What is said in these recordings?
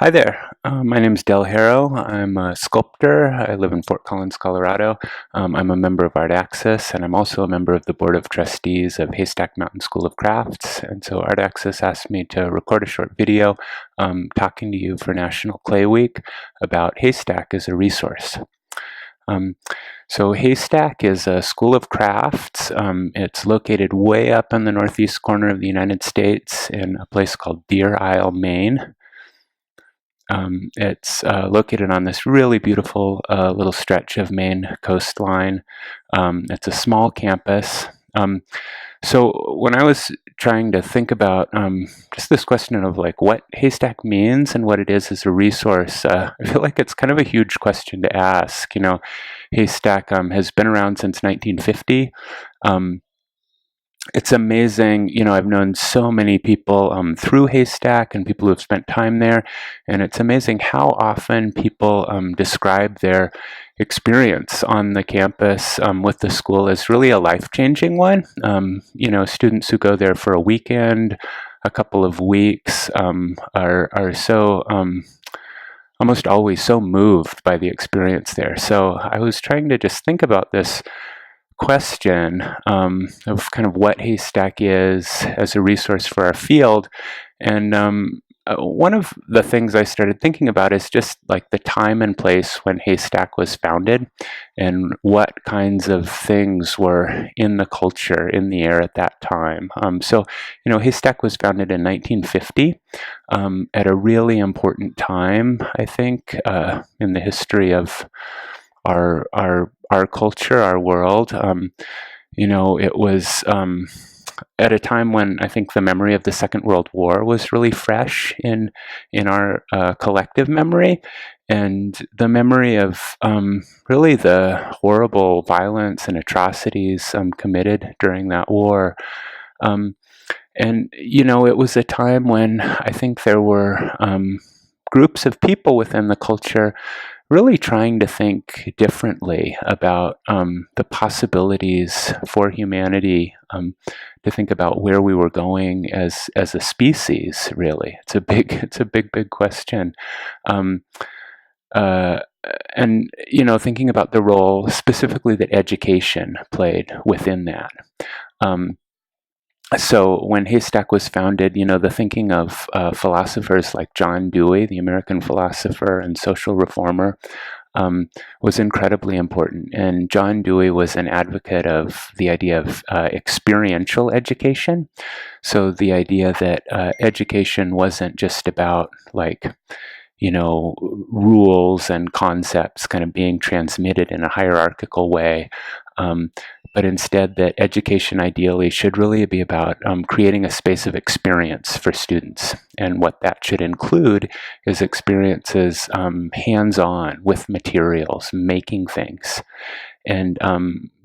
Hi there. My name is Del Harrow. I'm a sculptor. I live in Fort Collins, Colorado. I'm a member of Artaxis, and I'm also a member of the Board of Trustees of Haystack Mountain School of Crafts. And so Artaxis asked me to record a short video talking to you for National Clay Week about Haystack as a resource. Um, so Haystack is a school of crafts. It's located way up in the northeast corner of the United States in a place called Deer Isle, Maine. It's located on this really beautiful little stretch of Maine coastline. It's a small campus. So when I was trying to think about just this question of like what Haystack means and what it is as a resource, I feel like it's kind of a huge question to ask. Haystack has been around since 1950. It's amazing. I've known so many people through Haystack and people who have spent time there, and it's amazing how often people describe their experience on the campus with the school as really a life-changing one. Students who go there for a weekend, a couple of weeks, are so almost always so moved by the experience there. So I was trying to just think about this question of kind of what Haystack is as a resource for our field. And one of the things I started thinking about is just like the time and place when Haystack was founded and what kinds of things were in the culture, in the air at that time. Haystack was founded in 1950 at a really important time, I think, in the history of our culture, our world. It was at a time when I think the memory of the Second World War was really fresh in our collective memory, and the memory of really the horrible violence and atrocities committed during that war. It was a time when I think there were groups of people within the culture really trying to think differently about the possibilities for humanity, to think about where we were going as a species. Really, it's a big question. Thinking about the role specifically that education played within that. So when Haystack was founded, the thinking of philosophers like John Dewey, the American philosopher and social reformer, was incredibly important. And John Dewey was an advocate of the idea of experiential education. So the idea that education wasn't just about rules and concepts kind of being transmitted in a hierarchical way, but instead that education ideally should really be about creating a space of experience for students. And what that should include is experiences hands-on with materials, making things. And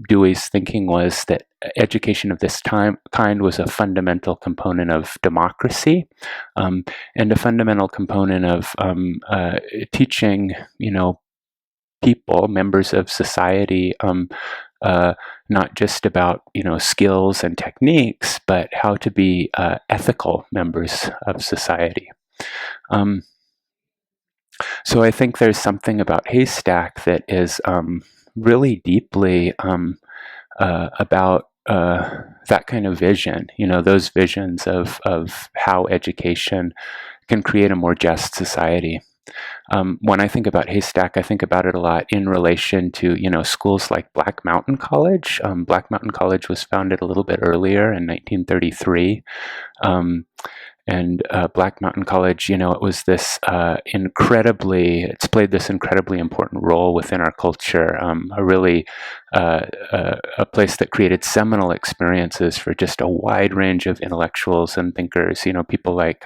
Dewey's thinking was that education of this kind was a fundamental component of democracy, and a fundamental component of teaching, people, members of society, not just about skills and techniques, but how to be ethical members of society. So I think there's something about Haystack that is really deeply about that kind of vision, those visions of how education can create a more just society. When I think about Haystack, I think about it a lot in relation to, schools like Black Mountain College. Black Mountain College was founded a little bit earlier in 1933. Black Mountain College, it was this it's played this incredibly important role within our culture, a place that created seminal experiences for just a wide range of intellectuals and thinkers, people like,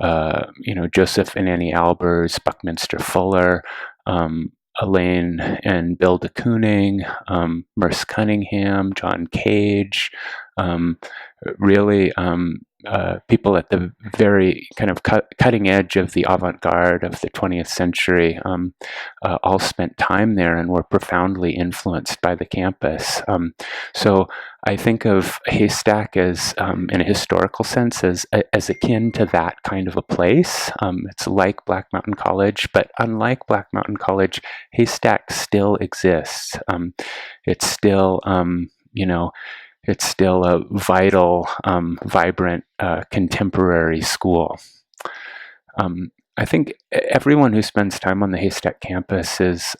Joseph and Annie Albers, Buckminster Fuller, Elaine and Bill de Kooning, Merce Cunningham, John Cage, really people at the very kind of cutting edge of the avant-garde of the 20th century all spent time there and were profoundly influenced by the campus. So I think of Haystack as, in a historical sense, as akin to that kind of a place. It's like Black Mountain College, but unlike Black Mountain College, Haystack still exists. It's still, it's still a vital, vibrant, contemporary school. I think everyone who spends time on the Haystack campus is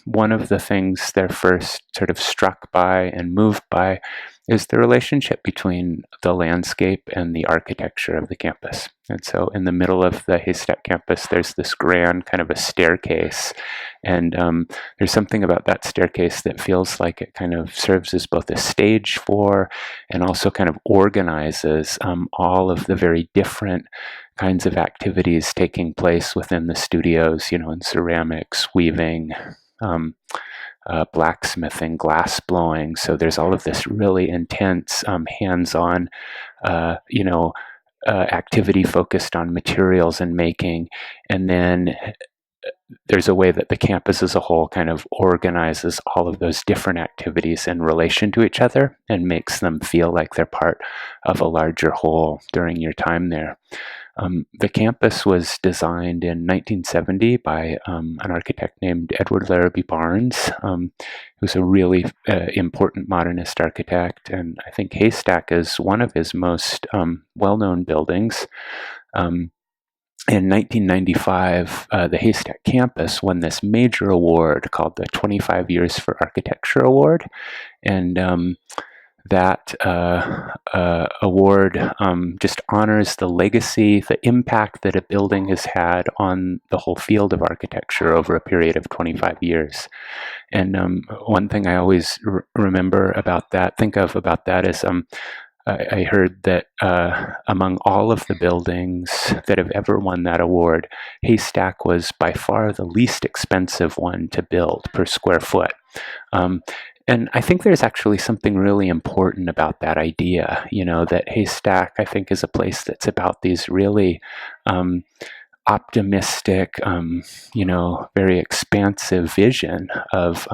one of the things they're first sort of struck by and moved by is the relationship between the landscape and the architecture of the campus. And so in the middle of the Haystack campus, there's this grand kind of a staircase. And there's something about that staircase that feels like it kind of serves as both a stage for and also kind of organizes all of the very different kinds of activities taking place within the studios, in ceramics, weaving, blacksmithing, glass blowing. So there's all of this really intense, hands-on, activity focused on materials and making. And then there's a way that the campus as a whole kind of organizes all of those different activities in relation to each other and makes them feel like they're part of a larger whole during your time there. The campus was designed in 1970 by an architect named Edward Larrabee Barnes, who's a really important modernist architect, and I think Haystack is one of his most well-known buildings. In 1995, the Haystack campus won this major award called the 25 Years for Architecture Award, and that award just honors the legacy, the impact that a building has had on the whole field of architecture over a period of 25 years. And one thing I always remember about that, think of about that is I heard that among all of the buildings that have ever won that award, Haystack was by far the least expensive one to build per square foot. And I think there's actually something really important about that idea, that Haystack, I think, is a place that's about these really optimistic, very expansive vision of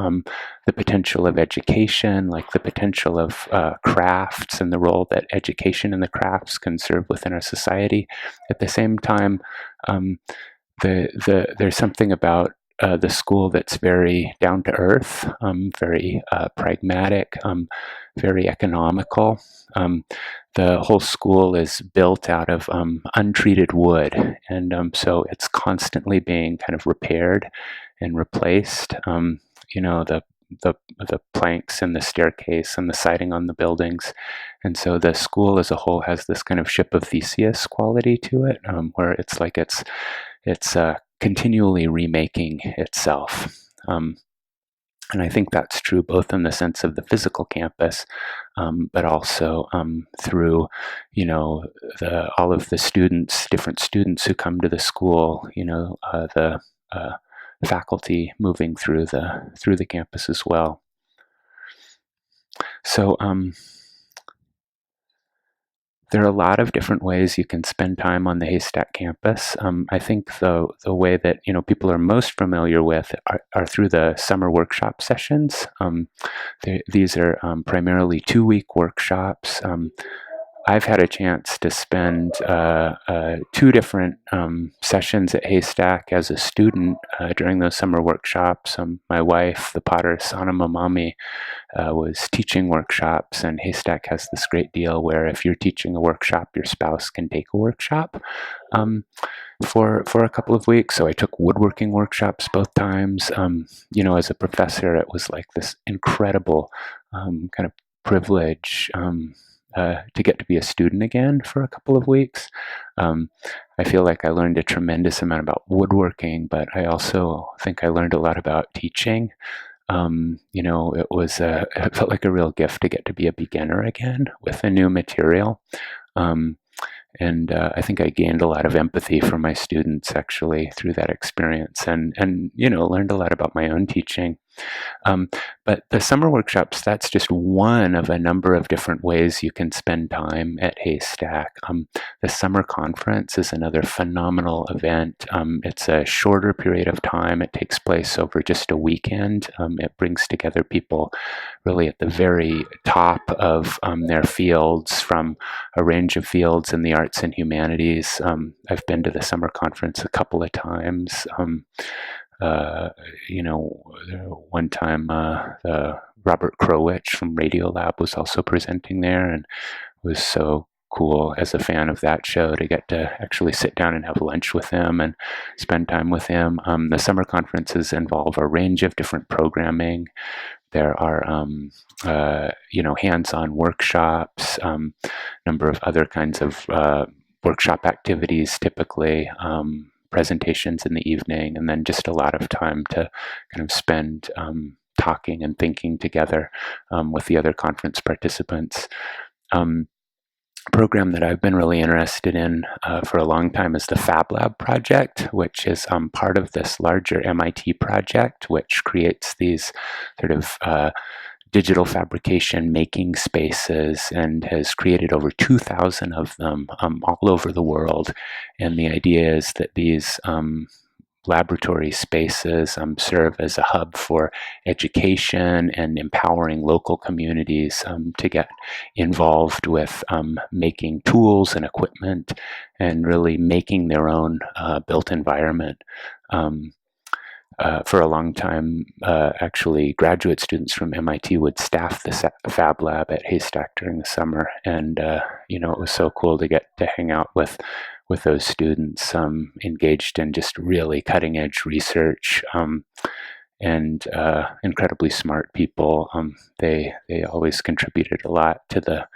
the potential of education, like the potential of crafts and the role that education and the crafts can serve within our society. At the same time, there's something about the school that's very down to earth, very pragmatic, very economical. The whole school is built out of untreated wood, and so it's constantly being kind of repaired and replaced. The planks and the staircase and the siding on the buildings, and so the school as a whole has this kind of ship of Theseus quality to it, where it's like it's continually remaking itself. And I think that's true both in the sense of the physical campus, but also through, all of the students, different students who come to the school, the faculty moving through the campus as well. So there are a lot of different ways you can spend time on the Haystack campus. I think the way that people are most familiar with are through the summer workshop sessions. These are primarily 2-week workshops. I've had a chance to spend 2 different sessions at Haystack as a student during those summer workshops. My wife, the potter Sanam Emami, was teaching workshops, and Haystack has this great deal where if you're teaching a workshop, your spouse can take a workshop for a couple of weeks. So I took woodworking workshops both times. As a professor, it was like this incredible kind of privilege to get to be a student again for a couple of weeks. I feel like I learned a tremendous amount about woodworking, but I also think I learned a lot about teaching. It felt like a real gift to get to be a beginner again with a new material. And I think I gained a lot of empathy from my students actually through that experience, and learned a lot about my own teaching. But the summer workshops, that's just one of a number of different ways you can spend time at Haystack. The summer conference is another phenomenal event. It's a shorter period of time. It takes place over just a weekend. It brings together people really at the very top of their fields, from a range of fields in the arts and humanities. I've been to the summer conference a couple of times. You know, one time Robert Krowich from Radiolab was also presenting there, and it was so cool as a fan of that show to get to actually sit down and have lunch with him and spend time with him. The summer conferences involve a range of different programming. There are, hands-on workshops, number of other kinds of workshop activities, typically presentations in the evening, and then just a lot of time to kind of spend talking and thinking together with the other conference participants. Program that I've been really interested in for a long time is the Fab Lab project, which is part of this larger MIT project, which creates these sort of digital fabrication making spaces and has created over 2,000 of them all over the world. And the idea is that these laboratory spaces serve as a hub for education and empowering local communities to get involved with making tools and equipment and really making their own built environment. For a long time, actually, graduate students from MIT would staff the Fab Lab at Haystack during the summer, and it was so cool to get to hang out with those students engaged in just really cutting edge research and incredibly smart people. They always contributed a lot to the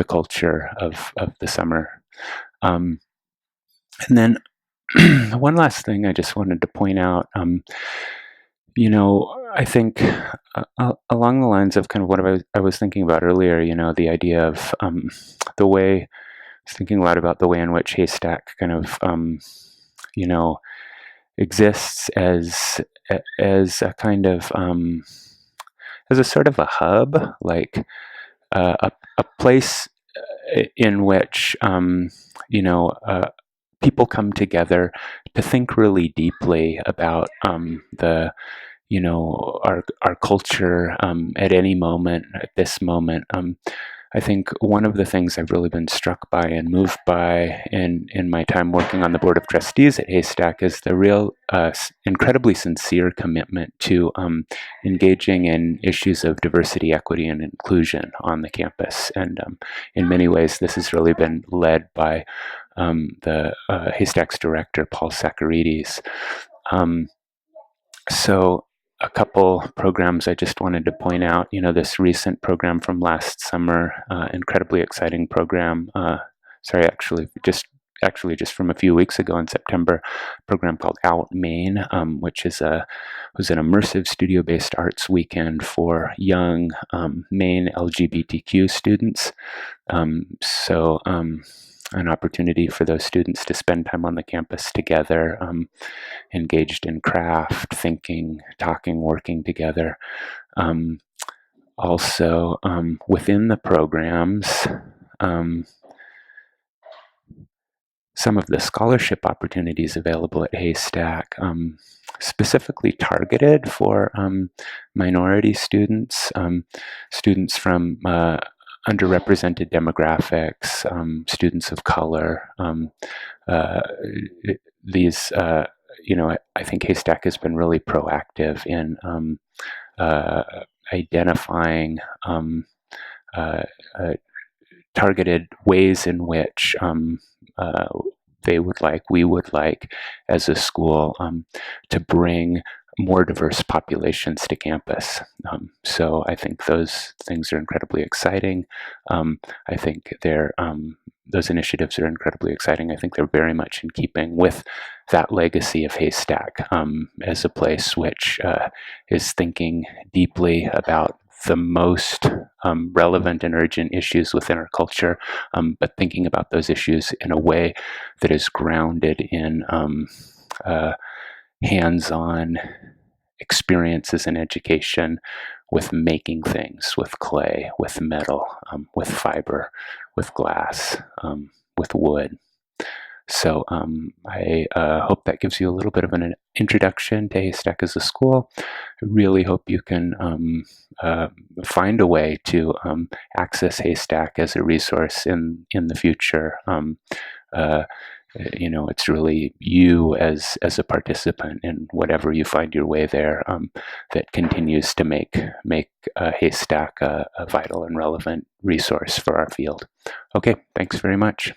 culture of the summer. And then one last thing I just wanted to point out. I think along the lines of kind of what I was thinking about earlier. The idea of the way. I was thinking a lot about the way in which Haystack kind of, exists as a kind of as a sort of a hub, like a place in which people come together to think really deeply about our culture at any moment, at this moment. I think one of the things I've really been struck by and moved by in my time working on the board of trustees at Haystack is the real incredibly sincere commitment to engaging in issues of diversity, equity, and inclusion on the campus. And in many ways, this has really been led by the Haystack's director, Paul Sakaridis. So a couple programs I just wanted to point out. This recent program from last summer, incredibly exciting program. Just from a few weeks ago in September, a program called Out Maine, which was an immersive studio-based arts weekend for young Maine LGBTQ students. An opportunity for those students to spend time on the campus together, engaged in craft, thinking, talking, working together. Also, within the programs, some of the scholarship opportunities available at Haystack, specifically targeted for minority students, students from underrepresented demographics, students of color. I think Haystack has been really proactive in identifying targeted ways in which we would like, as a school, to bring more diverse populations to campus. So I think those things are incredibly exciting. I think those initiatives are incredibly exciting. I think they're very much in keeping with that legacy of Haystack as a place which is thinking deeply about the most relevant and urgent issues within our culture, but thinking about those issues in a way that is grounded in hands-on experiences in education with making things, with clay, with metal, with fiber, with glass, with wood. So I hope that gives you a little bit of an introduction to Haystack as a school. I really hope you can find a way to access Haystack as a resource in the future. It's really you as a participant in whatever you find your way there that continues to make Haystack a vital and relevant resource for our field. Okay, thanks very much.